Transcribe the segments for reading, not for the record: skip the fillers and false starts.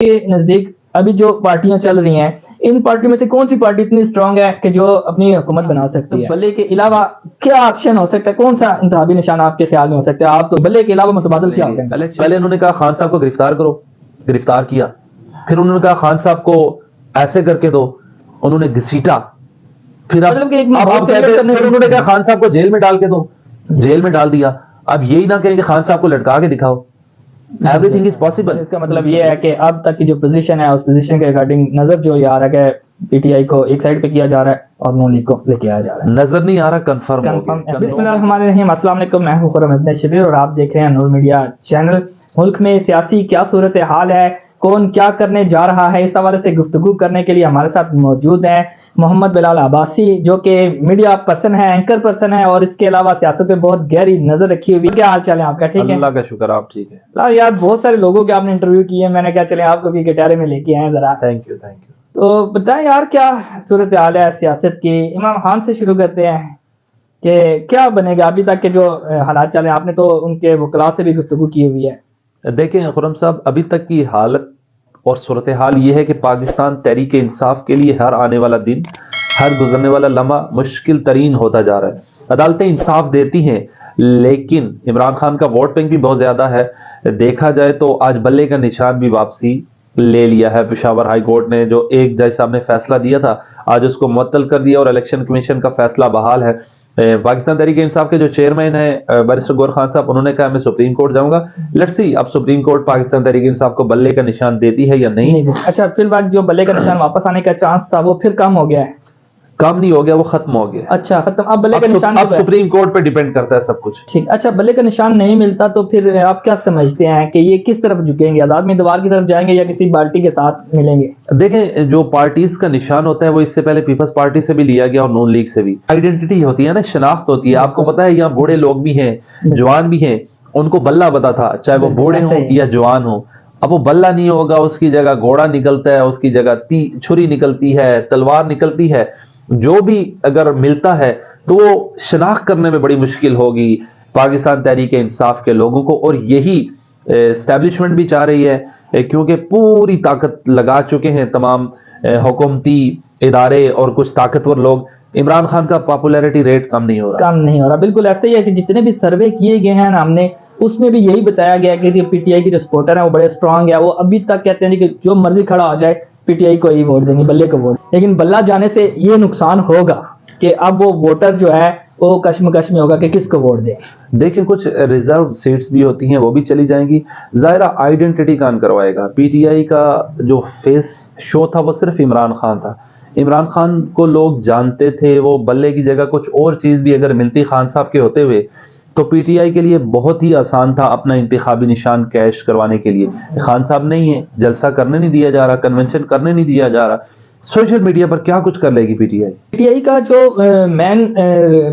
کے نزدیک ابھی جو پارٹیاں چل رہی ہیں ان پارٹیوں میں سے کون سی پارٹی اتنی اسٹرانگ ہے کہ جو اپنی حکومت بنا سکتی ہے؟ بلے کے علاوہ کیا آپشن ہو سکتا ہے؟ کون سا انتخابی نشان آپ کے خیال میں ہو سکتا ہے؟ آپ تو بلے کے علاوہ متبادل کیا ہوتے ہیں؟ پہلے انہوں نے کہا خان صاحب کو گرفتار کرو، گرفتار کیا. پھر انہوں نے کہا خان صاحب کو ایسے کر کے دو، انہوں نے گھسیٹا. پھر اب انہوں نے کہا خان صاحب کو جیل میں ڈال کے دو، جیل میں ڈال دیا. اب یہی نہ کہیں کہ خان صاحب کو لٹکا کے دکھاؤ. Everything is possible. اس کا مطلب یہ ہے کہ اب تک کی جو پوزیشن ہے اس پوزیشن کے ریگارڈنگ نظر جو آ رہا ہے کہ پی ٹی آئی کو ایک سائڈ پہ کیا جا رہا ہے اور نون لیگ کو لے کے آیا جا رہا ہے. نظر نہیں آ رہا، کنفرم ہو گیا. بسم اللہ الرحمن الرحیم. السلام علیکم، میں ہوں خرم ابن شبیر اور آپ دیکھ رہے ہیں نور میڈیا چینل. ملک میں سیاسی کیا صورتحال ہے، کون کیا کرنے جا رہا ہے، اس حوالے سے گفتگو کرنے کے لیے ہمارے ساتھ موجود ہیں محمد بلال عباسی، جو کہ میڈیا پرسن ہے، اینکر پرسن ہے اور اس کے علاوہ سیاست پہ بہت گہری نظر رکھی ہوئی. کیا حال چال ہے آپ کا؟ ٹھیک ہے، اللہ کا شکر. آپ ٹھیک ہے؟ یار بہت سارے لوگوں کے آپ نے انٹرویو کیے، میں نے کہا چلیں آپ کو بھی گٹارے میں لے کے آئے ذرا. Thank you thank you. تو بتائیں یار کیا صورتحال ہے سیاست کی؟ امام خان سے شروع کرتے ہیں کہ کیا بنے گا ابھی تک کے جو حالات چلے. آپ نے تو ان کے وکلاء سے بھی گفتگو کی ہوئی ہے. دیکھیں خرم صاحب، ابھی تک کی حالت اور صورتحال یہ ہے کہ پاکستان تحریک انصاف کے لیے ہر آنے والا دن، ہر گزرنے والا لمحہ مشکل ترین ہوتا جا رہا ہے. عدالتیں انصاف دیتی ہیں لیکن عمران خان کا ووٹ بینک بھی بہت زیادہ ہے. دیکھا جائے تو آج بلے کا نشان بھی واپسی لے لیا ہے. پشاور ہائی کورٹ نے جو ایک جج صاحب نے فیصلہ دیا تھا آج اس کو معطل کر دیا اور الیکشن کمیشن کا فیصلہ بحال ہے. پاکستان تحریک انصاف کے جو چیئرمین ہیں بیرسٹر گور خان صاحب، انہوں نے کہا میں سپریم کورٹ جاؤں گا. لیٹس سی اب سپریم کورٹ پاکستان تحریک انصاف کو بلے کا نشان دیتی ہے یا نہیں. اچھا، پھر بعد جو بلے کا نشان واپس آنے کا چانس تھا وہ پھر کم ہو گیا ہے؟ کام نہیں ہو گیا، وہ ختم ہو گیا. اچھا ختم. اب بلے کا نشان اب سپریم کورٹ پہ ڈیپینڈ کرتا ہے سب کچھ. ٹھیک. اچھا، بلے کا نشان نہیں ملتا تو پھر آپ کیا سمجھتے ہیں کہ یہ کس طرف جھکیں گے؟ آزاد امیدوار کی طرف جائیں گے یا کسی پارٹی کے ساتھ ملیں گے؟ دیکھیں جو پارٹیز کا نشان ہوتا ہے وہ اس سے پہلے پیپلز پارٹی سے بھی لیا گیا اور نون لیگ سے بھی. آئیڈینٹی ہوتی ہے نا، شناخت ہوتی ہے. آپ کو پتا ہے یہاں بوڑھے لوگ بھی ہیں، جوان بھی ہیں، ان کو بلہ پتا تھا چاہے وہ بوڑھے ہوں یا جوان ہوں. اب وہ بلہ نہیں ہوگا، اس کی جگہ گھوڑا نکلتا ہے، اس کی جگہ چھری نکلتی ہے، تلوار نکلتی ہے. جو بھی اگر ملتا ہے تو وہ شناخت کرنے میں بڑی مشکل ہوگی پاکستان تحریک انصاف کے لوگوں کو. اور یہی اسٹیبلشمنٹ بھی چاہ رہی ہے کیونکہ پوری طاقت لگا چکے ہیں تمام حکومتی ادارے اور کچھ طاقتور لوگ. عمران خان کا پاپولیرٹی ریٹ کم نہیں ہو رہا. بالکل ایسے ہی ہے کہ جتنے بھی سروے کیے گئے ہیں ہم نے اس میں بھی یہی بتایا گیا کہ پی ٹی آئی کی جو سپورٹر ہیں وہ بڑے اسٹرانگ ہے. وہ ابھی تک کہتے ہیں کہ جو مرضی کھڑا ہو جائے پی ٹی آئی کو ہی ووٹ دیں گے، بلے کو ووٹ. لیکن بلہ جانے سے یہ نقصان ہوگا کہ اب وہ ووٹر جو ہے وہ کشمکش میں ہوگا کہ کس کو ووٹ دیں. دیکھیں کچھ ریزرو سیٹس بھی ہوتی ہیں، وہ بھی چلی جائیں گی. ظاہرہ آئیڈینٹی کون کروائے گا؟ پی ٹی آئی کا جو فیس شو تھا وہ صرف عمران خان تھا. عمران خان کو لوگ جانتے تھے. وہ بلے کی جگہ کچھ اور چیز بھی اگر ملتی خان صاحب کے ہوتے ہوئے تو پی ٹی آئی کے لیے بہت ہی آسان تھا اپنا انتخابی نشان کیش کروانے کے لیے. خان صاحب نہیں ہے، جلسہ کرنے نہیں دیا جا رہا، کنونشن کرنے نہیں دیا جا رہا. سوشل میڈیا پر کیا کچھ کر لے گی پی ٹی آئی؟ پی ٹی آئی کا جو مین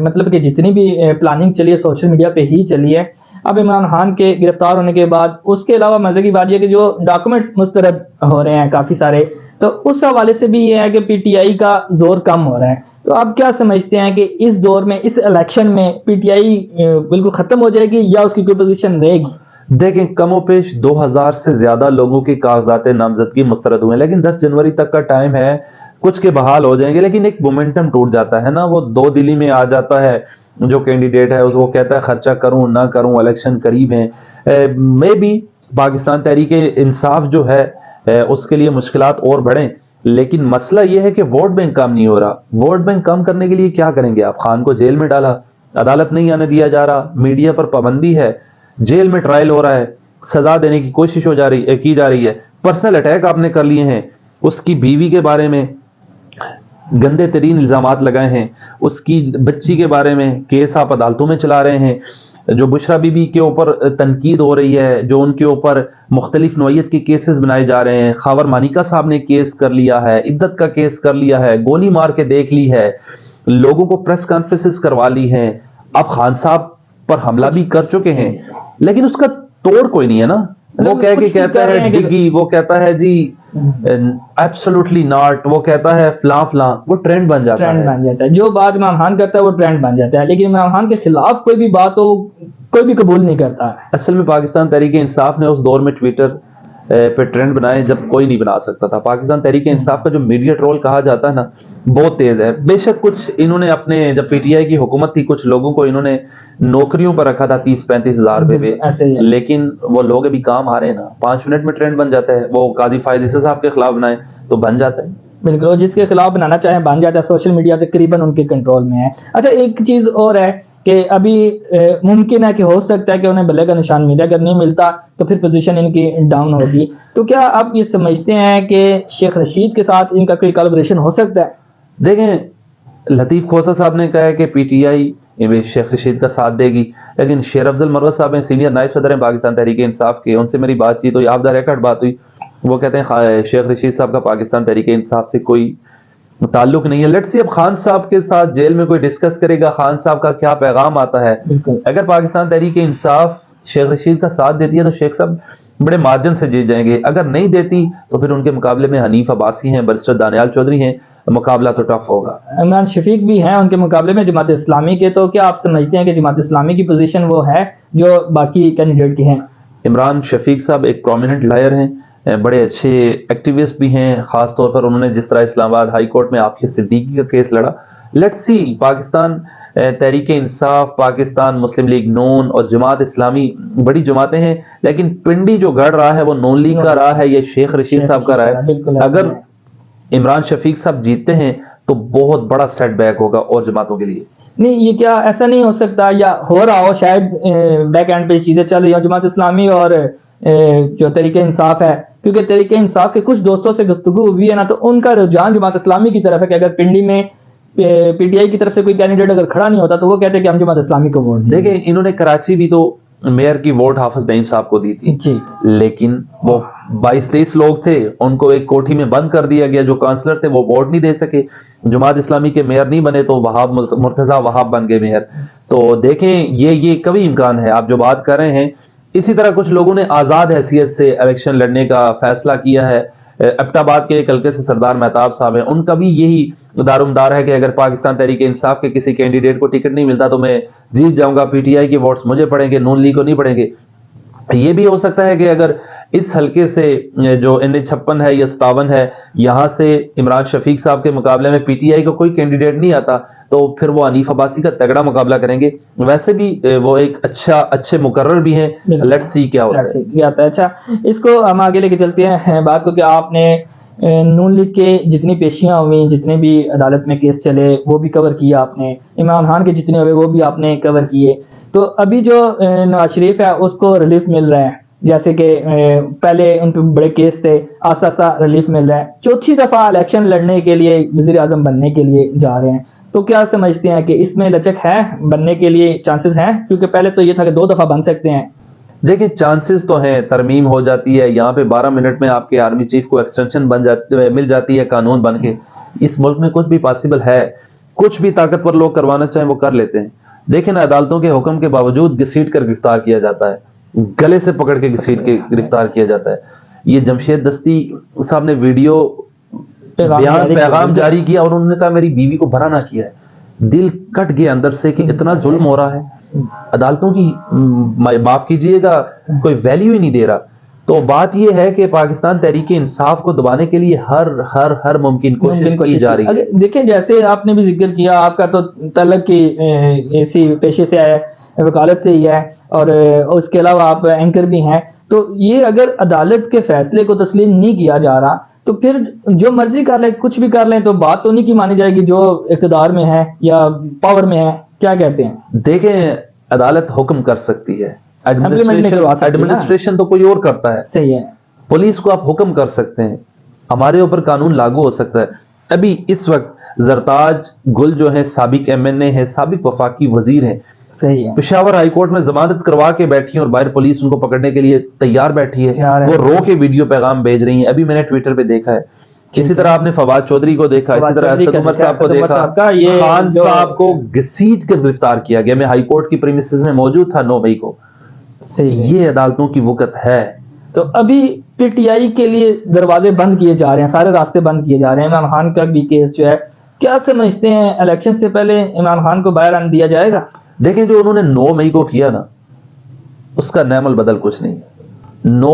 مطلب کہ جتنی بھی پلاننگ چلی ہے سوشل میڈیا پہ ہی چلی ہے. اب عمران خان کے گرفتار ہونے کے بعد اس کے علاوہ مزے کی بات یہ کہ جو ڈاکومنٹس مسترد ہو رہے ہیں کافی سارے، تو اس حوالے سے بھی یہ ہے کہ پی ٹی آئی کا زور کم ہو رہا ہے. تو آپ کیا سمجھتے ہیں کہ اس دور میں، اس الیکشن میں پی ٹی آئی بالکل ختم ہو جائے گی یا اس کی کوئی پوزیشن رہے گی؟ دیکھیں کم و بیش 2000 سے زیادہ لوگوں کے کاغذات نامزدگی مسترد ہوئے ہیں، لیکن 10 جنوری تک کا ٹائم ہے. کچھ کے بحال ہو جائیں گے لیکن ایک مومنٹم ٹوٹ جاتا ہے نا، وہ دو دلی میں آ جاتا ہے. جو کینڈیڈیٹ ہے وہ کہتا ہے خرچہ کروں نہ کروں، الیکشن قریب ہیں. میں بھی پاکستان تحریک انصاف جو ہے اس کے لیے مشکلات اور بڑھیں، لیکن مسئلہ یہ ہے کہ ووٹ بینک کم نہیں ہو رہا. ووٹ بینک کم کرنے کے لیے کیا کریں گے آپ؟ خان کو جیل میں ڈالا، عدالت نہیں آنے دیا جا رہا، میڈیا پر پابندی ہے، جیل میں ٹرائل ہو رہا ہے، سزا دینے کی کوشش کی جا رہی ہے. پرسنل اٹیک آپ نے کر لیے ہیں، اس کی بیوی کے بارے میں گندے ترین الزامات لگائے ہیں، اس کی بچی کے بارے میں کیس آپ عدالتوں میں چلا رہے ہیں. جو بشرا بی بی کے اوپر تنقید ہو رہی ہے، جو ان کے اوپر مختلف نوعیت کے کیسز بنائے جا رہے ہیں. خاور مانیکا صاحب نے کیس کر لیا ہے، عدت کا کیس کر لیا ہے، گولی مار کے دیکھ لی ہے، لوگوں کو پریس کانفرنسز کروا لی ہیں. اب خان صاحب پر حملہ بھی کر چکے ہیں لیکن اس کا توڑ کوئی نہیں ہے نا. وہ کہتا ہے ڈگی، وہ کہتا ہے جی ایبسولوٹلی ناٹ، وہ کہتا ہے فلاں فلاں. وہ ٹرینڈ بن جاتا ہے. جو بات عمران خان کرتا ہے وہ ٹرینڈ بن جاتا ہے، لیکن عمران خان کے خلاف کوئی بھی بات ہو کوئی بھی قبول نہیں کرتا ہے. اصل میں پاکستان تحریک انصاف نے اس دور میں ٹویٹر پہ ٹرینڈ بنائے جب کوئی نہیں بنا سکتا تھا. پاکستان تحریک انصاف کا جو میڈیا ٹرول کہا جاتا ہے نا بہت تیز ہے. بے شک کچھ انہوں نے اپنے جب پی ٹی آئی کی حکومت تھی کچھ لوگوں کو انہوں نے نوکریوں پر رکھا تھا 30-35 ہزار روپے پہ, لیکن وہ لوگ ابھی کام آ رہے ہیں نا, 5 منٹ میں ٹرینڈ بن جاتا ہے. وہ قاضی فائز عیسی صاحب کے خلاف بنائے تو بن جاتا ہے. بالکل, جس کے خلاف بنانا چاہیں بن جاتا ہے. سوشل میڈیا تقریباً ان کے کنٹرول میں ہے. اچھا ایک چیز اور ہے کہ ابھی ممکن ہے کہ ہو سکتا ہے کہ انہیں بلے کا نشان ملے, اگر نہیں ملتا تو پھر پوزیشن ان کی ڈاؤن ہوگی. تو کیا آپ یہ سمجھتے ہیں کہ شیخ رشید کے ساتھ ان کا کوئی کولابریشن ہو سکتا ہے؟ دیکھیں لطیف کھوسہ صاحب نے کہا ہے کہ پی ٹی آئی شیخ رشید کا ساتھ دے گی, لیکن شیر افضل مروت صاحب ہیں سینئر نائب صدر ہیں پاکستان تحریک انصاف کے, ان سے میری بات چیت ہوئی, آف دا ریکارڈ بات ہوئی. وہ کہتے ہیں شیخ رشید صاحب کا پاکستان تحریک انصاف سے کوئی تعلق نہیں ہے. لیٹس سی اب خان صاحب کے ساتھ جیل میں کوئی ڈسکس کرے گا, خان صاحب کا کیا پیغام آتا ہے. اگر پاکستان تحریک انصاف شیخ رشید کا ساتھ دیتی ہے تو شیخ صاحب بڑے مارجن سے جیت جائیں گے, اگر نہیں دیتی تو پھر ان کے مقابلے میں حنیف عباسی ہیں, برسٹر دانیال چودھری ہیں, مقابلہ تو ٹف ہوگا. عمران شفیق بھی ہیں ان کے مقابلے میں جماعت اسلامی کے. تو کیا آپ سمجھتے ہیں کہ جماعت اسلامی کی پوزیشن وہ ہے جو باقی کینڈیڈیٹ کی ہیں؟ عمران شفیق صاحب ایک پرومیننٹ لائر ہیں, بڑے اچھے ایکٹیوسٹ بھی ہیں, خاص طور پر انہوں نے جس طرح اسلام آباد ہائی کورٹ میں عافیہ صدیقی کا کیس لڑا. Let's see Pakistan Tehreek Insaf, Pakistan Muslim league نون اور جماعت اسلامی بڑی جماعتیں ہیں, لیکن پنڈی جو گڑ رہا ہے وہ نون لیگ کا رہا ہے, یہ شیخ رشید صاحب کا رہا ہے. اگر عمران شفیق صاحب جیتتے ہیں تو بہت بڑا سیٹ بیک ہوگا اور جماعتوں کے لیے. نہیں یہ کیا ایسا نہیں ہو سکتا, یا ہو رہا ہو شاید بیک اینڈ پہ چیزیں چل رہی ہوں جماعت اسلامی اور جو تحریک انصاف ہے, کیونکہ تحریک انصاف کے کچھ دوستوں سے گفتگو ہوئی ہے نا, تو ان کا رجحان جماعت اسلامی کی طرف ہے کہ اگر پنڈی میں پی ٹی آئی کی طرف سے کوئی کینڈیڈیٹ اگر کھڑا نہیں ہوتا تو وہ کہتے ہیں کہ ہم جماعت اسلامی کو ووٹ دیں. دیکھیں انہوں نے کراچی بھی تو میئر کی ووٹ حافظ نعیم صاحب کو دی تھی جی, لیکن وہ 22-23 لوگ تھے, ان کو ایک کوٹھی میں بند کر دیا گیا. جو کانسلر تھے وہ ووٹ نہیں دے سکے, جماعت اسلامی کے میئر نہیں بنے تو وہاب مرتضیٰ وہاب بن گئے میئر. تو دیکھیں یہ کبھی امکان ہے آپ جو بات کر رہے ہیں. اسی طرح کچھ لوگوں نے آزاد حیثیت سے الیکشن لڑنے کا فیصلہ کیا ہے. ایبٹ آباد کے ایک حلقے سے سردار مہتاب صاحب ہیں, ان کا بھی یہی دارومدار ہے کہ اگر پاکستان تحریک انصاف کے کسی کینڈیڈیٹ کو ٹکٹ نہیں ملتا تو میں جیت جاؤں گا, پی ٹی آئی کے ووٹس مجھے پڑیں گے, نون لیگ کو نہیں پڑیں گے. یہ بھی ہو سکتا ہے کہ اگر اس حلقے سے جو N56 ہے یا 57 ہے, یہاں سے عمران شفیق صاحب کے مقابلے میں پی ٹی آئی کو کوئی کینڈیڈیٹ نہیں آتا تو پھر وہ حنیف عباسی کا تگڑا مقابلہ کریں گے. ویسے بھی وہ ایک اچھے مقرر بھی ہیں, لیٹس سی کیا ہوتا ہے. اچھا اس کو ہم آگے لے کے چلتے ہیں بات کو, کہ آپ نے نون لیگ کے جتنی پیشیاں ہوئی, جتنے بھی عدالت میں کیس چلے وہ بھی کور کیا آپ نے, عمران خان کے جتنے ہوئے وہ بھی آپ نے کور کیے. تو ابھی جو نواز شریف ہے اس کو ریلیف مل رہا ہے, جیسے کہ پہلے ان پہ بڑے کیس تھے, آہستہ آہستہ ریلیف مل رہا ہے. چوتھی دفعہ الیکشن لڑنے کے لیے وزیر اعظم بننے کے لیے جا رہے ہیں, تو کیا سمجھتے ہیں کہ اس میں لچک ہے, بننے کے لیے چانسز ہیں؟ کیونکہ پہلے تو یہ تھا کہ 2 دفعہ بن سکتے ہیں. دیکھیں چانسز تو ہیں, ترمیم ہو جاتی ہے یہاں پہ 12 منٹ میں آپ کے آرمی چیف کو ایکسٹینشن مل جاتی ہے قانون بن کے. اس ملک میں کچھ بھی پاسبل ہے, کچھ بھی طاقتور لوگ کروانا چاہیں وہ کر لیتے ہیں. دیکھیں نا عدالتوں کے حکم کے باوجود گھسیٹ کر گرفتار کیا جاتا ہے, گلے سے پکڑ کے گھسیٹ کے گرفتار کیا جاتا ہے. یہ جمشید دستی صاحب نے ویڈیو پیغام جاری کیا اور انہوں نے کہا میری بیوی کو برا نہ کیا ہے. دل کٹ گیا اندر سے کہ اتنا ظلم ہو رہا ہے, عدالتوں کی معاف کیجئے گا کوئی ویلیو ہی نہیں دے رہا. تو بات یہ ہے کہ پاکستان تحریک انصاف کو دبانے کے لیے ہر ممکن کوشش کی جا رہی ہے. دیکھیں جیسے آپ نے بھی ذکر کیا, آپ کا تو تعلق کی اسی پیشے سے ہے, وکالت سے ہی ہے, اور اس کے علاوہ آپ اینکر بھی ہیں. تو یہ اگر عدالت کے فیصلے کو تسلیم نہیں کیا جا رہا تو پھر جو مرضی کر لیں, کچھ بھی کر لیں, تو بات تو نہیں کی مانی جائے گی جو اقتدار میں ہے یا پاور میں ہے. کیا کہتے ہیں؟ دیکھیں عدالت حکم کر سکتی ہے, ایڈمنسٹریشن تو کوئی اور کرتا ہے. صحیح ہے. پولیس کو آپ حکم کر سکتے ہیں, ہمارے اوپر قانون لاگو ہو سکتا ہے. ابھی اس وقت زرتاج گل جو ہے سابق MNA ہے, سابق وفاقی وزیر ہیں, صحیح ہے, پشاور ہائی کورٹ میں ضمانت کروا کے بیٹھی ہیں اور باہر پولیس ان کو پکڑنے کے لیے تیار بیٹھی ہے. وہ رو کے ویڈیو پیغام بھیج رہی ہیں, ابھی میں نے ٹویٹر پہ دیکھا ہے. اسی طرح آپ نے فواد چودھری کو دیکھا, اسی طرح اسد عمر صاحب کو دیکھا. خان صاحب کو گھسیٹ کر گرفتار کیا گیا. میں ہائی کورٹ کی پریمیسز میں موجود تھا 9 مئی کو. یہ عدالتوں کی وقت ہے. تو ابھی پی ٹی آئی کے لیے دروازے بند کیے جا رہے ہیں, سارے راستے بند کیے جا رہے ہیں. عمران خان کا بھی کیس جو ہے, کیا سمجھتے ہیں الیکشن سے پہلے عمران خان کو باہر آنے دیا جائے گا؟ دیکھیں جو انہوں نے 9 مئی کو کیا نا, اس کا نعم البدل کچھ نہیں. 9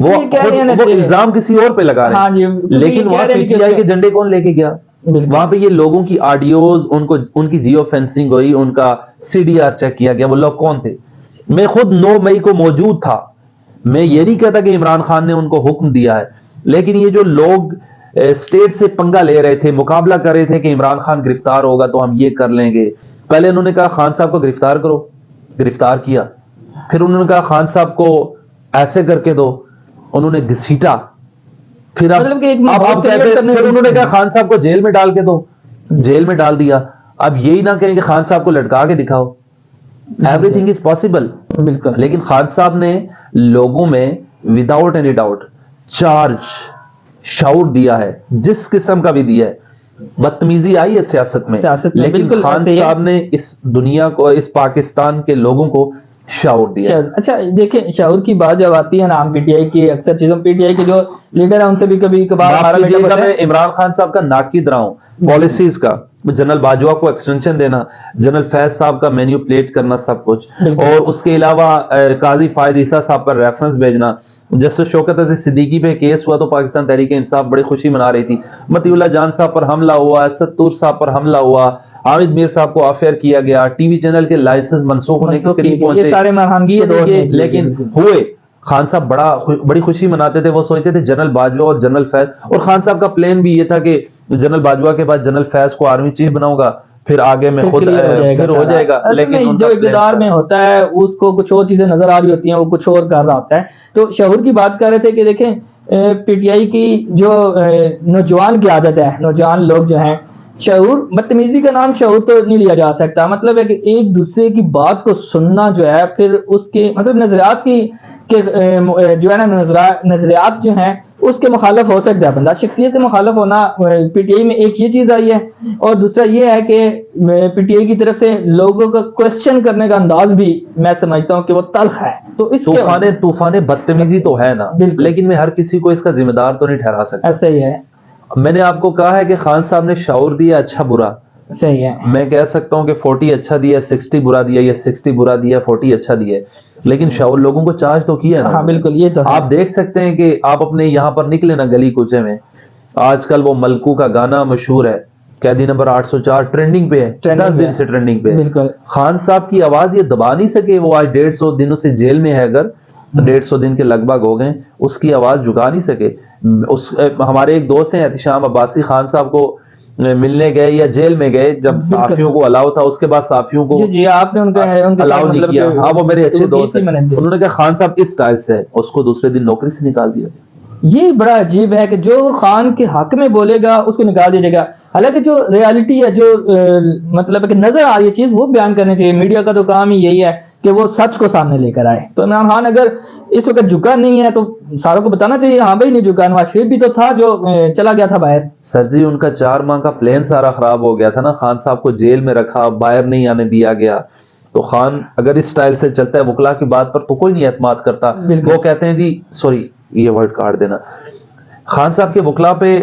یہ کہہ رہے ہیں نا وہ کہ- الزام کسی اور پہ لگا رہے ہاں جی، ہیں، کیونکہ لیکن یہ وہاں کہہ رہے ہیں کہ PTI کے جھنڈے کون لے کے گیا؟ بالکل۔ وہاں پہ یہ لوگوں کی آڈیوز ان کی جیو فینسنگ ہوئی، ان کا CDR چیک کیا گیا، وہ لوگ کون تھے؟ میں خود 9 مئی کو موجود تھا، میں یہ نہیں کہتا کہ عمران خان نے ان کو حکم دیا ہے، لیکن یہ جو لوگ اسٹیٹ سے پنگا لے رہے تھے، مقابلہ کر رہے تھے کہ عمران خان گرفتار ہوگا تو ہم یہ کر لیں گے، پہلے انہوں نے کہا خان صاحب کو گرفتار کرو، گرفتار کیا، پھر انہوں نے کہا خان صاحب کو ایسے کر کے دو، انہوں نے گھسیٹا، پھر مطلب کہ ایک اب بہت کہتے clear ہیں، کرنے پھر کی- انہوں نے کہا خان صاحب کو جیل میں ڈال کے دو، جیل میں ڈال دیا۔ اب یہی نہ کہیں کہ خان صاحب کو لٹکا کے دکھاؤ، ایوری تھنگ از پاسبل، بالکل، لیکن خان صاحب نے لوگوں میں وداؤٹ اینی ڈاؤٹ چارج شعور دیا ہے، جس قسم کا بھی دیا ہے۔ بدتمیزی آئی ہے سیاست میں، سیاست میں، لیکن بالکل خان ایسے ہی ہے۔ صاحب نے اس دنیا کو، اس پاکستان کے لوگوں کو شعور دیا۔ اچھا دیکھیں، شعور کی بات جب آتی ہے نا، ہم PTI کی اکثر چیزوں PTI کے جو لیڈر ہیں ان سے بھی کبھی کبھار ہمارا معاف میٹا کیجیے گا، ہوتا میں ہے۔ عمران خان صاحب کا ناقد رہا ہوں پالیسیز کا، جنرل باجوہ کو ایکسٹینشن دینا، جنرل فیض صاحب کا مینیپولیٹ کرنا سب کچھ، بالکل۔ اور اس کے علاوہ قاضی فائد عیسیٰ صاحب پر ریفرنس بھیجنا۔ جسٹس شوکت عزیز صدیقی پہ کیس ہوا تو پاکستان تحریک انصاف بڑی خوشی منا رہی تھی، مطیع اللہ جان صاحب پر حملہ ہوا، اسد طور صاحب پر حملہ ہوا، حامد میر صاحب کو افیئر کیا گیا، ٹی وی چینل کے لائسنس منسوخ ہونے کے قریب یہ پہنچے، سارے مرحان کے دور میں لیکن ہوئے۔ خان صاحب بڑی خوشی مناتے تھے، وہ سوچتے تھے جنرل باجوہ اور جنرل فیض، اور خان صاحب کا پلان بھی یہ تھا کہ جنرل باجوہ کے بعد جنرل فیض کو آرمی چیف بناؤں گا، پھر آگے میں خود پھر ہو جائے گا، لیکن جو اقتدار میں ہوتا ہے اس کو کچھ اور چیزیں نظر آ رہی ہوتی ہیں، وہ کچھ اور کر رہا ہوتا ہے۔ تو شعور کی بات کر رہے تھے کہ دیکھیں PTI کی جو نوجوان کی عادت ہے، نوجوان لوگ جو ہیں، شعور، بدتمیزی کا نام شعور تو نہیں لیا جا سکتا، مطلب ہے کہ ایک دوسرے کی بات کو سننا جو ہے، پھر اس کے مطلب نظریات کی جو ہے نا، نظریات جو ہیں اس کے مخالف ہو سکتا ہے بندہ، شخصیت کے مخالف ہونا PTI میں ایک یہ چیز آئی ہے، اور دوسرا یہ ہے کہ PTI کی طرف سے لوگوں کا کوسچن کرنے کا انداز بھی میں سمجھتا ہوں کہ وہ تلخ ہے۔ تو اس کے طوفان بدتمیزی تو ہے نا، لیکن میں ہر کسی کو اس کا ذمہ دار تو نہیں ٹھہرا سکتا۔ ایسا ہی ہے، میں نے آپ کو کہا ہے کہ خان صاحب نے شعور دیا، اچھا برا، صحیح ہے، میں کہہ سکتا ہوں کہ 40 اچھا دیا، 60 برا دیا، یا 60 برا دیا، 40 اچھا دیا، لیکن شعور لوگوں کو چارج تو کیا نا۔ ہاں بالکل، یہ تو ہے۔ آپ دیکھ سکتے ہیں کہ آپ اپنے یہاں پر نکلے نا گلی کوچے میں، آج کل وہ ملکو کا گانا مشہور ہے، قیدی نمبر 804 ٹرینڈنگ پہ ہے، 10 دن سے ٹرینڈنگ پہ ہے۔ بالکل، خان صاحب کی آواز یہ دبا نہیں سکے، وہ آج 150 دنوں سے جیل میں ہے، اگر 150 دن کے لگ بھگ ہو گئے، اس کی آواز جھکا نہیں سکے۔ ہمارے ایک دوست ہیں احتشام عباسی، خان صاحب کو ملنے گئے یا جیل میں گئے جب صحافیوں کو الاؤ تھا، اس کے بعد صحافیوں کو جی آپ نے ان کا الاؤ نہیں کیا۔ ہاں وہ میرے اچھے دوست ہیں، انہوں نے کہا خان صاحب اس سٹائل سے ہے، اس کو دوسرے دن نوکری سے نکال دیا۔ یہ بڑا عجیب ہے کہ جو خان کے حق میں بولے گا اس کو نکال دیا جائے گا، حالانکہ جو ریالٹی ہے، جو مطلب کہ نظر آ رہی ہے چیز، وہ بیان کرنی چاہیے۔ میڈیا کا تو کام ہی یہی ہے کہ وہ سچ کو سامنے لے کر آئے۔ تو عمران خان اگر اس وقت جھکا نہیں ہے تو ساروں کو بتانا چاہیے ہاں بھائی نہیں جھکا۔ نواز شریف بھی تو تھا جو چلا گیا تھا باہر۔ سر جی ان کا 4 ماہ کا پلان سارا خراب ہو گیا تھا نا، خان صاحب کو جیل میں رکھا، باہر نہیں آنے دیا گیا، تو خان اگر اس سٹائل سے چلتا ہے وکلا کی بات پر تو کوئی نہیں اعتماد کرتا۔ وہ کہتے ہیں جی سوری یہ ورڈ کاٹ دینا، خان صاحب کے وکلا پہ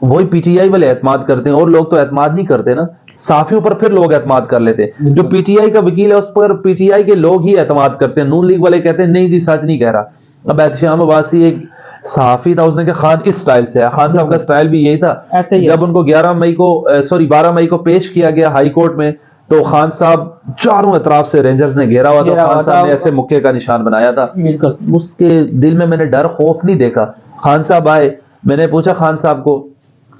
وہی PTI والے اعتماد کرتے ہیں، اور لوگ تو اعتماد نہیں کرتے نا، صحافیوں پر پھر لوگ اعتماد کر لیتے ہیں۔ جو PTI کا وکیل ہے اس پر PTI کے لوگ ہی اعتماد کرتے ہیں، نون لیگ والے کہتے ہیں نہیں جی سچ نہیں کہہ رہا۔ اب احتشام عباسی ایک صحافی تھا، اس نے کہا خان اس سٹائل سے ہے، خان صاحب کا سٹائل بھی یہی تھا۔ جب ان کو 12 مئی کو پیش کیا گیا ہائی کورٹ میں، تو خان صاحب چاروں اطراف سے رینجرز نے گھیرا ہوا تھا، خان صاحب نے ایسے مکے کا نشان بنایا تھا۔ اس کے دل میں نے ڈر خوف نہیں دیکھا۔ خان صاحب آئے، میں نے پوچھا خان صاحب کو،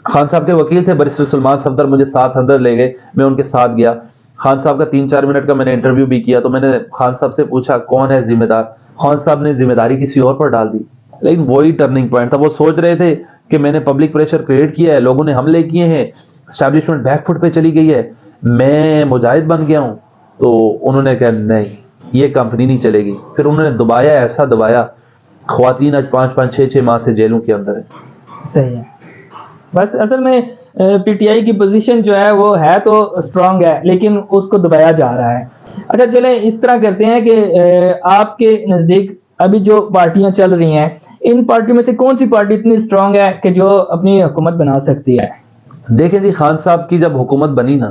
خان صاحب کے وکیل تھے بیرسٹر سلمان صفدر، مجھے ساتھ اندر لے گئے، میں ان کے ساتھ گیا۔ خان صاحب کا 3-4 منٹ کا میں نے انٹرویو بھی کیا، تو میں نے خان صاحب سے پوچھا کون ہے ذمہ دار، خان صاحب نے ذمہ داری کسی اور پر ڈال دی۔ لیکن وہی ٹرننگ پوائنٹ تھا، وہ سوچ رہے تھے کہ میں نے پبلک پریشر کریٹ کیا ہے، لوگوں نے حملے کیے ہیں، اسٹیبلشمنٹ بیک فٹ پہ چلی گئی ہے، میں مجاہد بن گیا ہوں، تو انہوں نے کہا نہیں یہ کمپنی نہیں چلے گی۔ پھر انہوں نے دبایا، ایسا دبایا، خواتین آج 5-5 6-6 ماہ سے جیلوں کے اندر ہے۔ صحیح ہے، بس اصل میں PTI کی پوزیشن جو ہے وہ ہے تو اسٹرانگ ہے، لیکن اس کو دبایا جا رہا ہے۔ اچھا چلیں اس طرح کرتے ہیں کہ آپ کے نزدیک ابھی جو پارٹیاں چل رہی ہیں، ان پارٹیوں میں سے کون سی پارٹی اتنی اسٹرانگ ہے کہ جو اپنی حکومت بنا سکتی ہے؟ دیکھیں جی خان صاحب کی جب حکومت بنی نا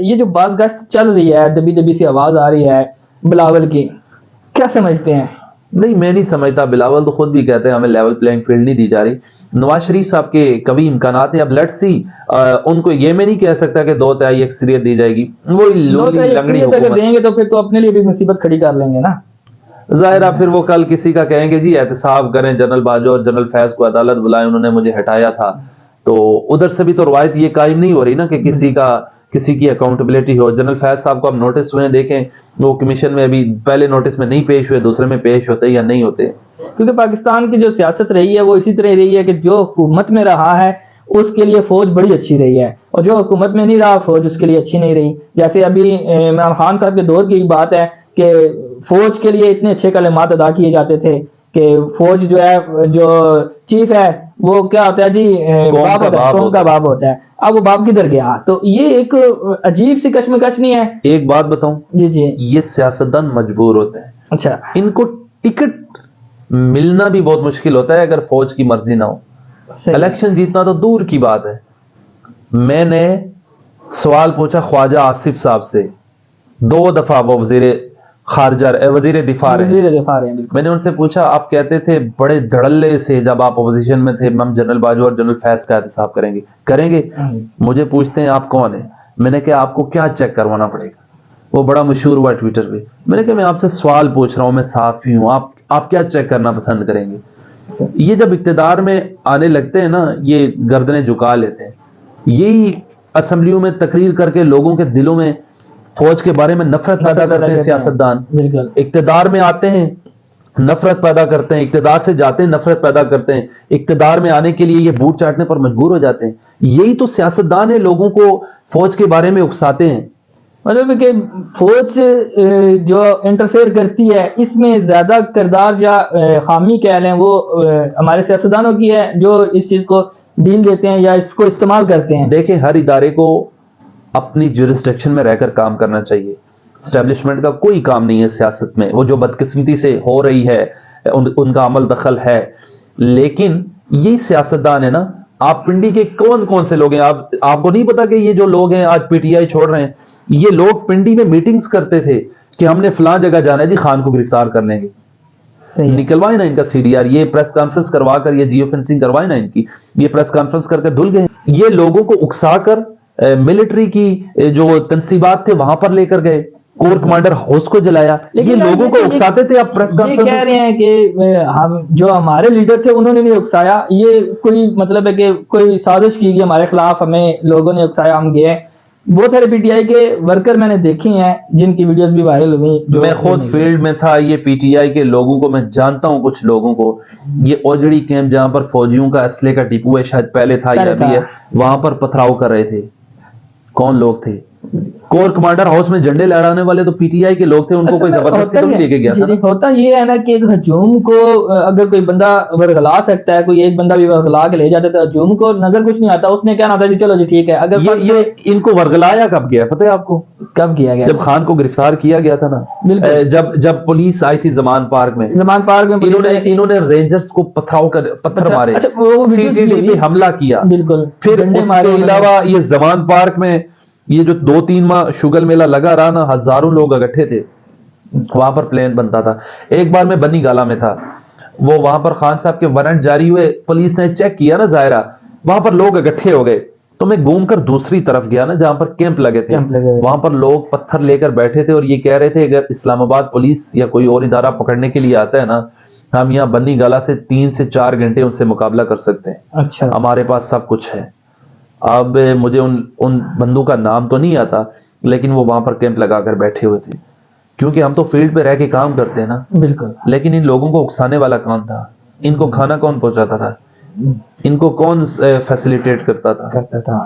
یہ جو باز گشت چل رہی ہے دبی دبی سی آواز آ رہی ہے بلاول کی، کیا سمجھتے ہیں؟ نہیں میں نہیں سمجھتا، بلاول تو خود بھی کہتے ہیں ہمیں لیول پلینگ فیلڈ نہیں دی جا رہی۔ نواز شریف صاحب کے کبھی امکانات ہیں، اب لیٹس سی، ان کو یہ میں نہیں کہہ سکتا کہ 2/3 اکثریت دی جائے گی، وہی لولی لنگڑی اکثریت اگر حکومت۔ دیں گے تو پھر تو اپنے لیے بھی مصیبت کھڑی کر لیں گے نا۔ ظاہرہ پھر وہ کل کسی کا کہیں گے جی احتساب کریں، جنرل باجوہ اور جنرل فیض کو عدالت بلائیں، انہوں نے مجھے ہٹایا تھا، تو ادھر سے بھی تو روایت یہ قائم نہیں ہو رہی نا کہ کسی کی اکاؤنٹیبلٹی ہو۔ جنرل فیض صاحب کو اب نوٹس ہوئے، دیکھیں وہ کمیشن میں ابھی پہلے نوٹس میں نہیں پیش ہوئے، دوسرے میں پیش ہوتے یا نہیں ہوتے۔ کیونکہ پاکستان کی جو سیاست رہی ہے وہ اسی طرح رہی ہے کہ جو حکومت میں رہا ہے اس کے لیے فوج بڑی اچھی رہی ہے، اور جو حکومت میں نہیں رہا فوج اس کے لیے اچھی نہیں رہی۔ جیسے ابھی عمران خان صاحب کے دور کی بات ہے کہ فوج کے لیے اتنے اچھے کلمات ادا کیے جاتے تھے کہ فوج جو ہے، جو چیف ہے وہ کیا ہوتا ہے جی، باپ ہوتا ہے، قوم کا باپ ہوتا ہے۔ اب وہ باپ کدھر گیا؟ تو یہ ایک عجیب سی کشمکش نہیں ہے؟ ایک بات بتاؤں، جی جی یہ سیاستدان مجبور ہوتے ہیں، اچھا ان کو ٹکٹ ملنا بھی بہت مشکل ہوتا ہے اگر فوج کی مرضی نہ ہو۔ صحیح۔ الیکشن جیتنا تو دور کی بات ہے۔ میں نے سوال پوچھا خواجہ آصف صاحب سے، 2 دفعہ وہ وزیر دفاع رہے۔ وزیر دفاع رہے ہیں بالکل۔ میں نے ان سے پوچھا آپ کہتے تھے بڑے دھڑلے سے جب آپ اپوزیشن میں تھے، ہم جنرل باجوہ اور جنرل فیض کا احتساب کریں گے۔ مجھے پوچھتے ہیں آپ کون ہیں؟ میں نے کہا آپ کو کیا چیک کروانا پڑے گا؟ وہ بڑا مشہور ہوا ٹویٹر پہ۔ میں نے کہا میں آپ سے سوال پوچھ رہا ہوں، میں صحافی ہوں، آپ کیا چیک کرنا پسند کریں گے؟ یہ جب اقتدار میں آنے لگتے ہیں نا، یہ گردنیں جھکا لیتے ہیں۔ یہی اسمبلیوں میں تقریر کر کے لوگوں کے دلوں میں فوج کے بارے میں نفرت پیدا کرتے ہیں سیاستدان۔ بالکل اقتدار میں آتے ہیں نفرت پیدا کرتے ہیں، اقتدار سے جاتے ہیں نفرت پیدا کرتے ہیں، اقتدار میں آنے کے لیے یہ بوٹ چاٹنے پر مجبور ہو جاتے ہیں۔ یہی تو سیاستدان ہے، لوگوں کو فوج کے بارے میں اکساتے ہیں۔ مطلب کہ فوج جو انٹرفیئر کرتی ہے اس میں زیادہ کردار یا خامی کہہ لیں وہ ہمارے سیاستدانوں کی ہے جو اس چیز کو ڈیل دیتے ہیں یا اس کو استعمال کرتے ہیں۔ دیکھیں ہر ادارے کو اپنی جورسڈکشن میں رہ کر کام کرنا چاہیے۔ اسٹیبلشمنٹ کا کوئی کام نہیں ہے سیاست میں، وہ جو بدقسمتی سے ہو رہی ہے ان کا عمل دخل ہے، لیکن یہ سیاستدان ہے نا۔ آپ پنڈی کے کون سے لوگ ہیں؟ آپ کو نہیں پتا کہ یہ جو لوگ ہیں آج پی ٹی آئی چھوڑ رہے ہیں، یہ لوگ پنڈی میں میٹنگز کرتے تھے کہ ہم نے فلاں جگہ جانا ہے جی، خان کو گرفتار کر لیں گے۔ صحیح نکلوائے نا ان کا سی ڈی آر، یہ پریس کانفرنس کروا کر یہ جیو فینسنگ کروائے نا ان کی، یہ پریس کانفرنس کر کے دھل گئے۔ یہ لوگوں کو اکسا کر ملٹری کی جو تنصیبات تھے وہاں پر لے کر گئے، کور کمانڈر ہاؤس کو جلایا۔ یہ لوگوں کو اکساتے تھے۔ اب پریس یہ کہہ کانفرنس رہے ہیں کہ ہم جو ہمارے لیڈر تھے انہوں نے نہیں اکسایا، یہ کوئی مطلب ہے کہ کوئی سازش کی گئی ہمارے خلاف، ہمیں لوگوں نے اکسایا، ہم گئے۔ بہت سارے پی ٹی آئی کے ورکر میں نے دیکھے ہیں جن کی ویڈیوز بھی وائرل ہوئی۔ میں خود فیلڈ میں تھا، یہ پی ٹی آئی کے لوگوں کو میں جانتا ہوں، کچھ لوگوں کو۔ یہ اوجڑی کیمپ جہاں پر فوجیوں کا اسلحے کا ڈپو ہے، شاید پہلے تھا یا ابھی ہے، وہاں پر پتھراؤ کر رہے تھے۔ کون لوگ تھے؟ کور کمانڈر ہاؤس میں جھنڈے لہرانے والے تو پی ٹی آئی کے لوگ تھے، ان کو کوئی زبردستی تو نہیں لے کے گیا تھا۔ ہوتا یہ ہے نا کہ ایک ہجوم کو اگر کوئی بندہ ورغلا سکتا ہے، کوئی ایک بندہ بھی ورغلا کے لے جاتا ہے، ہجوم کو نظر کچھ نہیں آتا، اس نے کہنا تھا جی چلو جی ٹھیک ہے۔ اگر یہ ان کو ورغلایا کب گیا پتہ ہے آپ کو؟ کب کیا گیا؟ جب خان کو گرفتار کیا گیا تھا نا، جب پولیس آئی تھی زمان پارک میں، انہوں نے رینجرز کو پتھر مارے، سی ٹی ڈی پہ حملہ کیا۔ بالکل۔ پھر اس کے علاوہ یہ زمان پارک میں یہ جو 2-3 ماہ شگل میلہ لگا رہا نا، ہزاروں لوگ اکٹھے تھے، وہاں پر پلین بنتا تھا۔ ایک بار میں بنی گالا میں تھا، وہ وہاں پر خان صاحب کے وارنٹ جاری ہوئے، پولیس نے چیک کیا نا ظاہرہ، وہاں پر لوگ اکٹھے ہو گئے، تو میں گھوم کر دوسری طرف گیا نا جہاں پر کیمپ لگے تھے، وہاں پر لوگ پتھر لے کر بیٹھے تھے اور یہ کہہ رہے تھے اگر اسلام آباد پولیس یا کوئی اور ادارہ پکڑنے کے لیے آتا ہے نا، ہم یہاں بنی گالا سے 3 سے 4 گھنٹے ان سے مقابلہ کر سکتے ہیں، اچھا ہمارے پاس سب کچھ ہے۔ اب مجھے ان بندوں کا نام تو نہیں آتا، لیکن وہ وہاں پر کیمپ لگا کر بیٹھے ہوئے تھے۔ کیونکہ ہم تو فیلڈ پہ رہ کے کام کرتے ہیں نا, بالکل. لیکن ان لوگوں کو اکسانے والا کون تھا؟ ان کو کھانا کون پہنچاتا تھا؟ ان کو کون فیسیلیٹیٹ کرتا تھا؟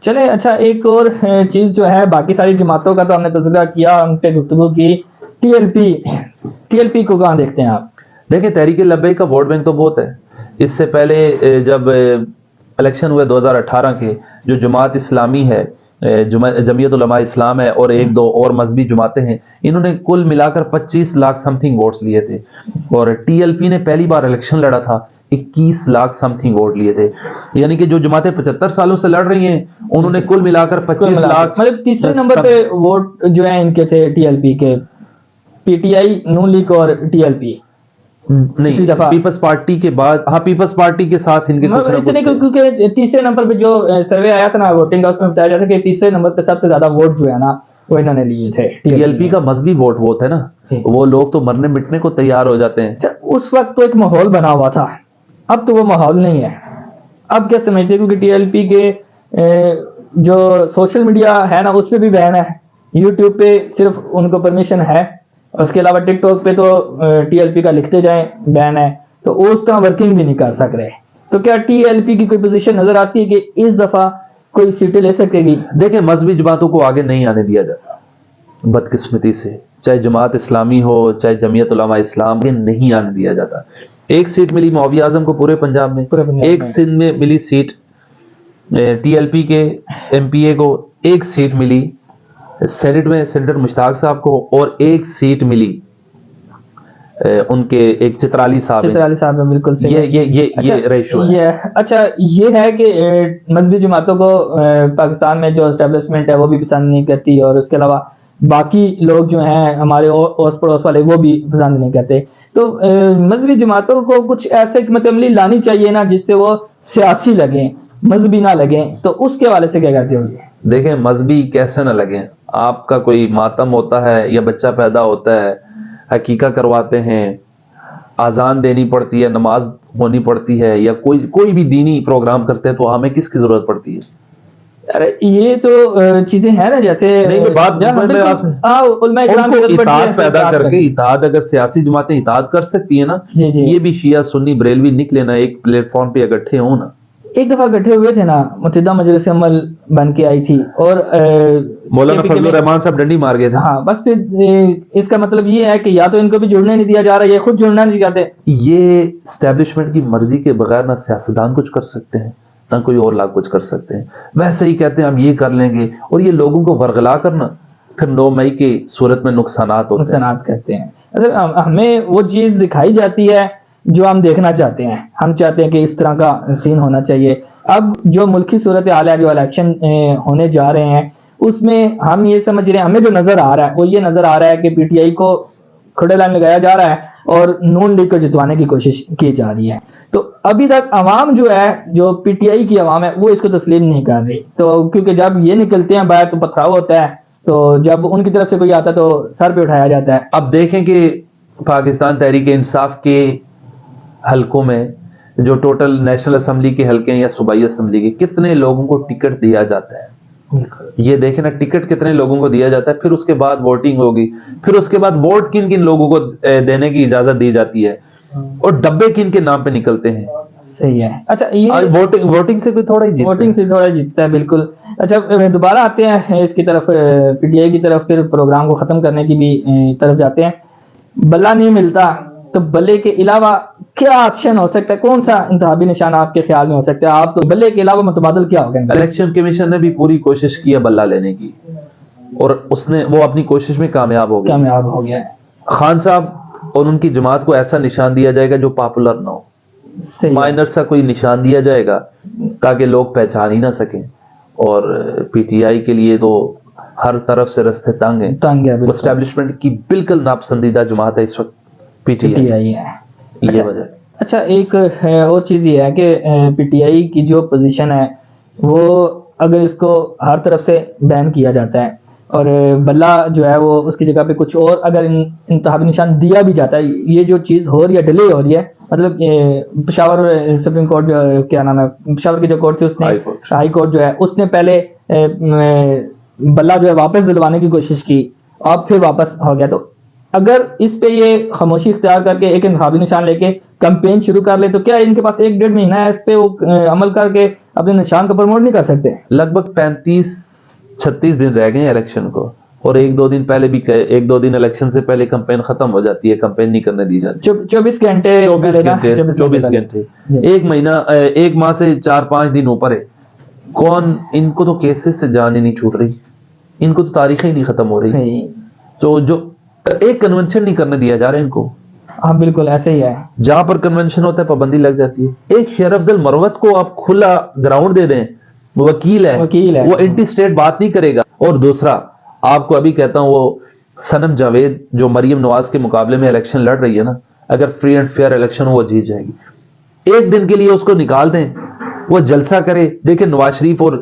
چلے اچھا, ایک اور چیز جو ہے, باقی ساری جماعتوں کا تو ہم نے تذکرہ کیا, ان پہ گفتگو کی. ٹی ایل پی کو کہاں دیکھتے ہیں آپ؟ دیکھیں, تحریک لبیک کا ووٹ بینک تو بہت ہے. اس سے پہلے جب الیکشن ہوئے 2018 کے, جو جماعت اسلامی ہے, جمعیت علماء اسلام ہے, اور ایک دو اور مذہبی جماعتیں ہیں, انہوں نے کل ملا کر 25 لاکھ سم تھنگ ووٹس لیے تھے. اور ٹی ایل پی نے پہلی بار الیکشن لڑا تھا, 21 لاکھ سم تھنگ ووٹ لیے تھے. یعنی کہ جو جماعتیں 75 سالوں سے لڑ رہی ہیں, انہوں نے کل ملا کر 25 لاکھ, مطلب تیسرے نمبر پہ ووٹ جو ہیں ان کے تھے ٹی ایل پی کے, P T I, Noon League اور ٹی ایل پی. نہیں, پیپلز پارٹی کے بعد, ہاں پیپلز پارٹی کے ساتھ ان کے اتنے, کیونکہ تیسرے نمبر پہ جو سروے آیا تھا نا ووٹنگ کا, اس میں بتایا جاتا ہے کہ تیسرے نمبر پہ سب سے زیادہ ووٹ جو ہے نا وہ انہوں نے لیے تھے. ٹی ایل پی کا مذہبی ووٹ وہ تھا نا, وہ لوگ تو مرنے مٹنے کو تیار ہو جاتے ہیں. اس وقت تو ایک ماحول بنا ہوا تھا, اب تو وہ ماحول نہیں ہے. اب کیا سمجھتے, کیونکہ ٹی ایل پی کے جو سوشل میڈیا ہے نا اس پہ بھی بین ہے, یوٹیوب پہ صرف ان کو پرمیشن ہے, اس کے علاوہ ٹک ٹاک پہ تو ٹی ایل پی کا لکھتے جائیں بین ہے, تو اس طرح ورکنگ بھی نہیں کر سک رہے. تو کیا ٹی ایل پی کی کوئی پوزیشن نظر آتی ہے کہ اس دفعہ کوئی سیٹیں لے سکے گی؟ دیکھیں, مذہبی جماعتوں کو آگے نہیں آنے دیا جاتا بدقسمتی سے, چاہے جماعت اسلامی ہو چاہے جمعیت علماء اسلام, یہ نہیں آنے دیا جاتا. ایک سیٹ ملی معاویہ اعظم کو پورے پنجاب میں, ایک سندھ میں ملی سیٹ ٹی ایل پی کے ایم پی اے کو, ایک سیٹ ملی سینٹ میں سینیٹر مشتاق صاحب کو, اور ایک سیٹ ملی ان کے ایک چترالی صاحب میں. بالکل صحیح. یہ ریشو ہے. اچھا, یہ ہے کہ مذہبی جماعتوں کو پاکستان میں جو اسٹیبلشمنٹ ہے وہ بھی پسند نہیں کرتی, اور اس کے علاوہ باقی لوگ جو ہیں ہمارے اوس پڑوس والے وہ بھی پسند نہیں کرتے. تو مذہبی جماعتوں کو کچھ ایسے حکمت عملی لانی چاہیے نا جس سے وہ سیاسی لگیں, مذہبی نہ لگیں, تو اس کے حوالے سے کیا کہتے ہو؟ دیکھیں, مذہبی کیسے نہ لگیں, آپ کا کوئی ماتم ہوتا ہے یا بچہ پیدا ہوتا ہے, عقیقہ کرواتے ہیں, اذان دینی پڑتی ہے, نماز ہونی پڑتی ہے, یا کوئی بھی دینی پروگرام کرتے ہیں, تو ہمیں کس کی ضرورت پڑتی ہے؟ ارے یہ تو چیزیں ہیں نا, جیسے اتحاد پیدا کر کے, اتحاد اگر سیاسی جماعتیں اتحاد کر سکتی ہیں نا, یہ بھی شیعہ سنی بریلوی نکلے نا, ایک پلیٹ فارم پہ اکٹھے ہوں نا. ایک دفعہ اکٹھے ہوئے تھے نا, متحدہ مجلس عمل بن کے آئی تھی, اور مولانا فضل الرحمان صاحب ڈنڈی مار گئے تھے. ہاں, بس پھر اس کا مطلب یہ ہے کہ یا تو ان کو بھی جڑنے نہیں دیا جا رہا, یہ خود جڑنا نہیں چاہتے. یہ اسٹیبلشمنٹ کی مرضی کے بغیر نہ سیاستدان کچھ کر سکتے ہیں, نہ کوئی اور لاگ کچھ کر سکتے ہیں. ویسے ہی کہتے ہیں ہم یہ کر لیں گے, اور یہ لوگوں کو ورغلا کرنا پھر 9 مئی کی صورت میں نقصانات کرتے ہیں. ہمیں وہ چیز دکھائی جاتی ہے جو ہم دیکھنا چاہتے ہیں, ہم چاہتے ہیں کہ اس طرح کا سین ہونا چاہیے. اب جو ملکی صورتحال ہے, جو الیکشن ہونے جا رہے ہیں, اس میں ہم یہ سمجھ رہے ہیں, ہمیں جو نظر آ رہا ہے وہ یہ نظر آ رہا ہے کہ پی ٹی آئی کو کھڑے لائن لگایا جا رہا ہے اور نون لیگ کو جتوانے کی کوشش کی جا رہی ہے. تو ابھی تک عوام جو ہے, جو پی ٹی آئی کی عوام ہے, وہ اس کو تسلیم نہیں کر رہی. تو کیونکہ جب یہ نکلتے ہیں باہر تو پتھراؤ ہوتا ہے, تو جب ان کی طرف سے کوئی آتا ہے تو سر پہ اٹھایا جاتا ہے. اب دیکھیں کہ پاکستان تحریک انصاف کے حلقوں میں جو ٹوٹل نیشنل اسمبلی کے حلقے ہیں یا صوبائی اسمبلی کے, کتنے لوگوں کو ٹکٹ دیا جاتا ہے. یہ دیکھیں نا, ٹکٹ کتنے لوگوں کو دیا جاتا ہے, پھر اس کے بعد ووٹنگ ہوگی, پھر اس کے بعد ووٹ کن کن لوگوں کو دینے کی اجازت دی جاتی ہے, اور ڈبے کن کے نام پہ نکلتے ہیں. صحیح ہے. اچھا, یہ ووٹنگ سے کوئی تھوڑا ہی جیتتا ہے. بالکل. اچھا, دوبارہ آتے ہیں اس کی طرف, پی ٹی آئی کی طرف, پھر پروگرام کو ختم کرنے کی بھی طرف جاتے ہیں. بلہ نہیں ملتا, تو بلے کے علاوہ کیا آپشن ہو سکتا ہے, کون سا انتخابی نشان آپ کے خیال میں ہو سکتا ہے؟ آپ تو بلے کے علاوہ متبادل کیا ہوگا؟ الیکشن کمیشن نے بھی پوری کوشش کی ہے بلہ لینے کی, اور وہ اپنی کوشش میں کامیاب ہو گیا. خان صاحب اور ان کی جماعت کو ایسا نشان دیا جائے گا جو پاپولر نہ ہو, مائنر سا کوئی نشان دیا جائے گا تاکہ لوگ پہچان ہی نہ سکیں. اور پی ٹی آئی کے لیے تو ہر طرف سے رستے تنگ ہیں. اسٹیبلشمنٹ کی بالکل ناپسندیدہ جماعت ہے اس وقت پی ٹی آئی ہے. یہ وجہ. اچھا, ایک اور چیز یہ ہے کہ پی ٹی آئی کی جو پوزیشن ہے وہ اگر اس کو ہر طرف سے بین کیا جاتا ہے, اور بلہ جو ہے وہ اس کی جگہ پہ کچھ اور اگر انتخابی نشان دیا بھی جاتا ہے, یہ جو چیز ہو رہی ہے, ڈیلے ہو رہی ہے, مطلب پشاور سپریم کورٹ جو کیا نام ہے, پشاور کی جو کورٹ تھی, اس نے ہائی کورٹ جو ہے اس نے پہلے بلہ جو ہے واپس دلوانے کی کوشش کی, اب پھر واپس ہو گیا. تو اگر اس پہ یہ خاموشی اختیار کر کے ایک انتخابی نشان لے کے کمپین شروع کر لے تو کیا ان کے پاس 1-1.5 مہینہ ہے اس پہ وہ عمل کر کے اپنے نشان کو پروموٹ نہیں کر سکتے؟ لگ بھگ 35-36 دن رہ گئے ہیں الیکشن کو, اور 1-2 دن پہلے بھی 1-2 دن الیکشن سے پہلے کمپین ختم ہو جاتی ہے, کمپین نہیں کرنے دی جاتی. 24 گھنٹے 24 گھنٹے, ایک مہینہ, 1 ماہ سے 4-5 دن اوپر ہے. کون ان کو تو کیسز سے جان ہی نہیں چھوٹ رہی, ان کو تو تاریخیں ہی نہیں ختم ہو رہی. تو جو ایک کنونشن نہیں کرنے دیا جا رہا ہے ان کو. ہاں بالکل ایسے ہی ہے, جہاں پر کنونشن ہوتا ہے پابندی لگ جاتی ہے. ایک شیر افضل مروت کو آپ کھلا گراؤنڈ دے دیں, وکیل ہے, وہ اینٹی اسٹیٹ بات نہیں کرے گا. اور دوسرا آپ کو ابھی کہتا ہوں, وہ صنم جاوید جو مریم نواز کے مقابلے میں الیکشن لڑ رہی ہے نا, اگر فری اینڈ فیئر الیکشن وہ جیت جائے گی. 1 دن کے لیے اس کو نکال دیں, وہ جلسہ کرے. دیکھیں نواز شریف اور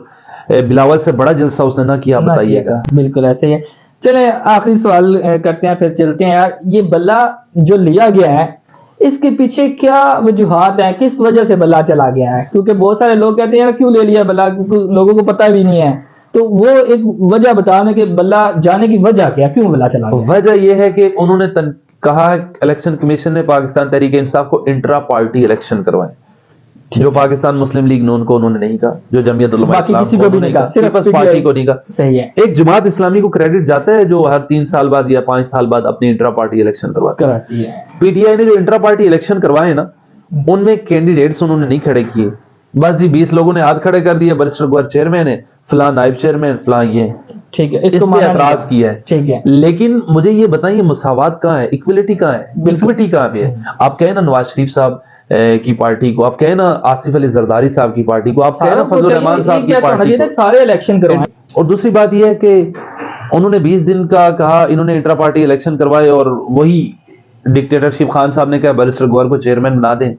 بلاول سے بڑا جلسہ اس نے نہ کیا, بتائیے گا. بالکل ایسے ہی ہے. چلیں آخری سوال کرتے ہیں پھر چلتے ہیں. یار یہ بلہ جو لیا گیا ہے اس کے پیچھے کیا وجوہات ہیں, کس وجہ سے بلہ چلا گیا ہے؟ کیونکہ بہت سارے لوگ کہتے ہیں یار کیوں لے لیا بلہ, کیونکہ لوگوں کو پتہ بھی نہیں ہے. تو وہ ایک وجہ بتانے کہ بلہ جانے کی وجہ کیا, کیوں بلہ چلا گیا؟ وجہ یہ ہے کہ انہوں نے کہا الیکشن کمیشن نے پاکستان تحریک انصاف کو انٹرا پارٹی الیکشن کروائے, جو پاکستان مسلم لیگ نون کو انہوں نے نہیں کہا, جو جمعیت علماء اسلام کسی کو بھی نہیں کہا, صرف پارٹی کو نہیں کہا. صحیح ہے. ایک جماعت اسلامی کو کریڈٹ جاتا ہے جو ہر 3 سال بعد یا 5 سال بعد اپنی انٹرا پارٹی الیکشن کرواتی ہے. پی ٹی آئی نے جو انٹرا پارٹی الیکشن کروائے نا, ان میں کینڈیڈیٹس انہوں نے نہیں کھڑے کیے, بس 20 لوگوں نے ہاتھ کھڑے کر دیے, برسٹر گوہر چیئرمین ہے, فلاں نائب چیئرمین, فلاں یہ, ٹھیک ہے, اس پہ اعتراض کیا ہے. ٹھیک ہے, لیکن مجھے یہ بتائیں مساوات کہاں ہے, ایکویلٹی کہاں ہے, ایکویٹی کہاں پہ ہے؟ آپ کہیں نا نواز شریف صاحب کی پارٹی کو, آپ کہیں نا آصف علی زرداری صاحب کی پارٹی کو, آپ کہیں نا فضل الرحمان صاحب کی پارٹی کو, سارے الیکشن کروائیں. اور دوسری بات یہ ہے کہ انہوں نے 20 دن کا کہا, انہوں نے انٹرا پارٹی الیکشن کروائے, اور وہی ڈکٹیٹرشپ خان صاحب نے کہا برسٹر گوہر کو چیئرمین بنا دیں.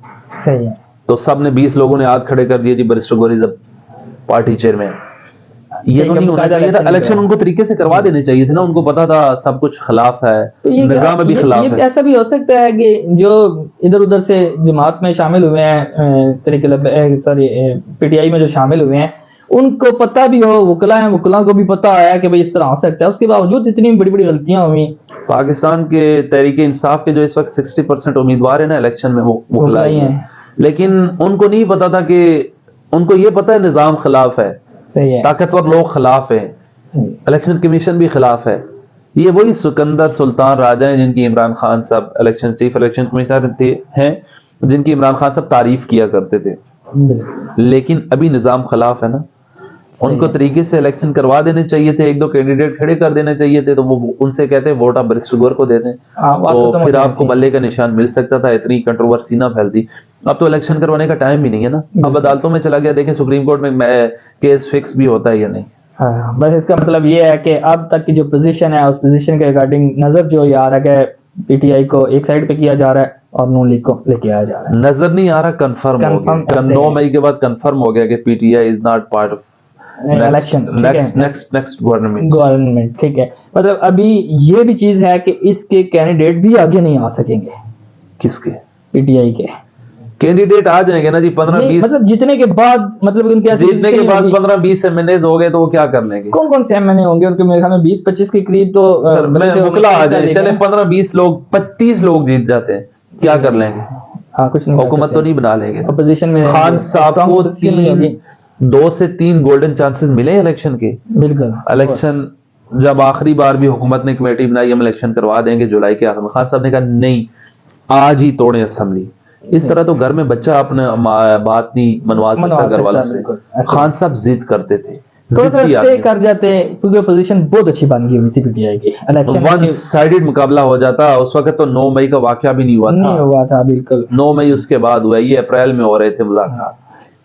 صحیح ہے. تو سب نے 20 لوگوں نے ہاتھ کھڑے کر دیے, جی برسٹر گوہر از پارٹی چیئرمین. یہ نہیں ہونا چاہیے تھا, الیکشن ان کو طریقے سے کروا دینے چاہیے تھے نا, ان کو پتا تھا سب کچھ خلاف ہے, نظام میں بھی خلاف ہے. ایسا بھی ہو سکتا ہے کہ جو ادھر ادھر سے جماعت میں شامل ہوئے ہیں, پی ٹی آئی میں جو شامل ہوئے ہیں, ان کو پتہ بھی ہو, وکلاء کو بھی پتہ آیا کہ بھئی اس طرح ہو سکتا ہے, اس کے باوجود اتنی بڑی بڑی غلطیاں ہوئی. پاکستان کے تحریک انصاف کے جو اس وقت 60% امیدوار ہیں نا الیکشن میں, وہ وکلاء ہی ہیں, لیکن ان کو نہیں پتا تھا کہ, ان کو یہ پتا ہے نظام خلاف ہے, طاقتور لوگ خلاف ہیں, الیکشن کمیشن بھی خلاف ہے. یہ وہی سکندر سلطان راجہ ہیں جن کی عمران خان صاحب چیف الیکشن کمیشنر ہیں, جن کی عمران خان صاحب تعریف کیا کرتے تھے, لیکن ابھی نظام خلاف ہے نا. ان کو طریقے سے الیکشن کروا دینے چاہیے تھے, 1-2 کینڈیڈیٹ کھڑے کر دینے چاہیے تھے, تو وہ ان سے کہتے ہیں ووٹ آپ برسٹر گوہر کو دے دیں, تو پھر آپ کو بلے کا نشان مل سکتا تھا, اتنی کنٹروورسی نہ پھیلتی. اب تو الیکشن کروانے کا ٹائم بھی نہیں ہے نا, اب عدالتوں میں چلا گیا, دیکھیں سپریم کورٹ میں کیس فکس بھی ہوتا ہے یا نہیں. بس اس کا مطلب یہ ہے کہ اب تک کی جو پوزیشن ہے, اس پوزیشن کے ریگارڈنگ نظر جو یہ آ رہا ہے کہ پی ٹی آئی کو ایک سائڈ پہ کیا جا رہا ہے اور نون لیگ کو لے کے آیا جا رہا ہے. نظر نہیں آ رہا, کنفرم ہو گیا, 9 مئی کے بعد کنفرم ہو گیا کہ پی T I is not part of election, next government. ٹھیک ہے, مطلب ابھی یہ بھی چیز ہے کہ اس کے کینڈیڈیٹ بھی آگے نہیں آ سکیں گے. کس کے؟ پی ٹی آئی کے کینڈیڈیٹ آ جائیں گے نا جی, 15-20 مطلب جتنے کے بعد, مطلب ان کے جیتنے کے بعد 15-20 ایم این ایز ہو گئے تو وہ کیا کر لیں گے؟ کون سے ایم این اے ہوں گے ان کے؟ میرے خیال میں 20-25 کے قریب تو وکلا آ جائیں, چلے 15-20 لوگ, 25 لوگ جیت جاتے ہیں, کیا کر لیں گے؟ کچھ نہیں, حکومت تو نہیں بنا لیں گے. اپوزیشن میں خان صاحب کو 2 سے 3 گولڈن چانسز ملے الیکشن کے. بالکل, الیکشن جب آخری بار بھی حکومت نے کمیٹی بنائی, ہم الیکشن کروا دیں گے جولائی کے آخر میں, خان صاحب نے کہا نہیں, آج ہی توڑیں اسمبلی. اس طرح تو گھر میں بچہ اپنا بات نہیں منوا سکتا گھر والوں سے. خان صاحب ضد کرتے تھے, اسٹے کر جاتے, کیونکہ پوزیشن بہت اچھی بن گئی ہوئی تھی پی ٹی آئی کی. ون سائیڈڈ مقابلہ ہو جاتا اس وقت, تو 9 مئی کا واقعہ بھی نہیں ہوا تھا. بالکل, 9 مئی اس کے بعد ہوا, یہ اپریل میں ہو رہے تھے مذاکرات.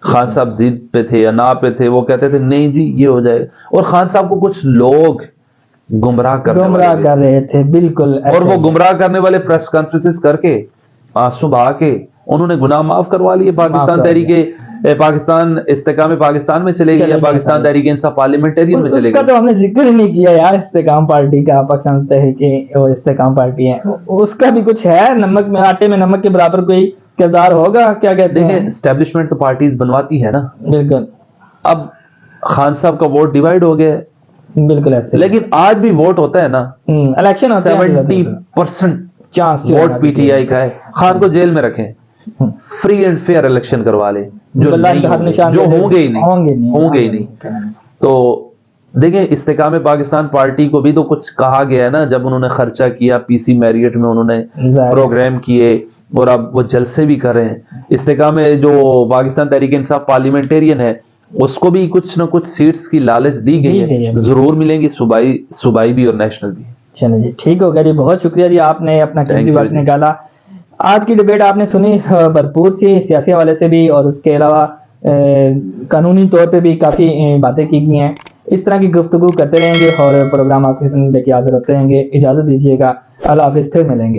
خان صاحب ضد پہ تھے یا نہ پہ تھے, وہ کہتے تھے نہیں جی یہ ہو جائے گا, اور خان صاحب کو کچھ لوگ گمراہ کر رہے تھے. بالکل, اور وہ گمراہ کرنے والے پریس کانفرنسز کر کے, آنسو بہا کے, انہوں نے گناہ معاف کروا لیے. پاکستان تحریک پاکستان استحکام پاکستان میں چلے گئی, یا پاکستان تحریک انصاف پارلیمنٹرین میں چلے گئی. اس کا تو ہم نے ذکر ہی نہیں کیا یار, استحکام پارٹی کا, پاکستان تحریک وہ استحکام پارٹی ہے, اس کا بھی کچھ ہے, نمک میں آٹے میں نمک کے برابر کوئی کردار ہوگا, کیا کہتے ہیں. اسٹیبلشمنٹ تو پارٹیز بنواتی ہے نا. بالکل, اب خان صاحب کا ووٹ ڈیوائیڈ ہو گیا, بالکل ایسے لیکن آج بھی ووٹ ہوتا ہے نا, الیکشن ہوتے ہیں 70% چانس ووٹ پی ٹی آئی کا ہے. خان کو جیل میں رکھیں, فری اینڈ فیئر الیکشن کروا لیں, جو نہیں ہوں گے, جو ہوں گے ہی نہیں. تو دیکھیں استحکام پاکستان پارٹی کو بھی تو کچھ کہا گیا ہے نا, جب انہوں نے خرچہ کیا پی سی میریٹ میں, انہوں نے پروگرام کیے اور اب وہ جلسے بھی کر رہے ہیں. استحکام جو پاکستان تحریک انصاف پارلیمنٹیرین ہے اس کو بھی کچھ نہ کچھ سیٹس کی لالچ دی گئی ہے, ضرور ملیں گی صوبائی بھی اور نیشنل بھی. چلیں جی ٹھیک ہو گیا جی, بہت شکریہ جی, آپ نے اپنا قیمتی وقت نکالا. آج کی ڈیبیٹ آپ نے سنی, بھرپور تھی سیاسی حوالے سے بھی اور اس کے علاوہ قانونی طور پہ بھی کافی باتیں کی گئی ہیں. اس طرح کی گفتگو کرتے رہیں گے اور پروگرام آپ کے لے کے حاضر ہوتے رہیں گے. اجازت دیجیے گا, اللہ حافظ, پھر ملیں گے.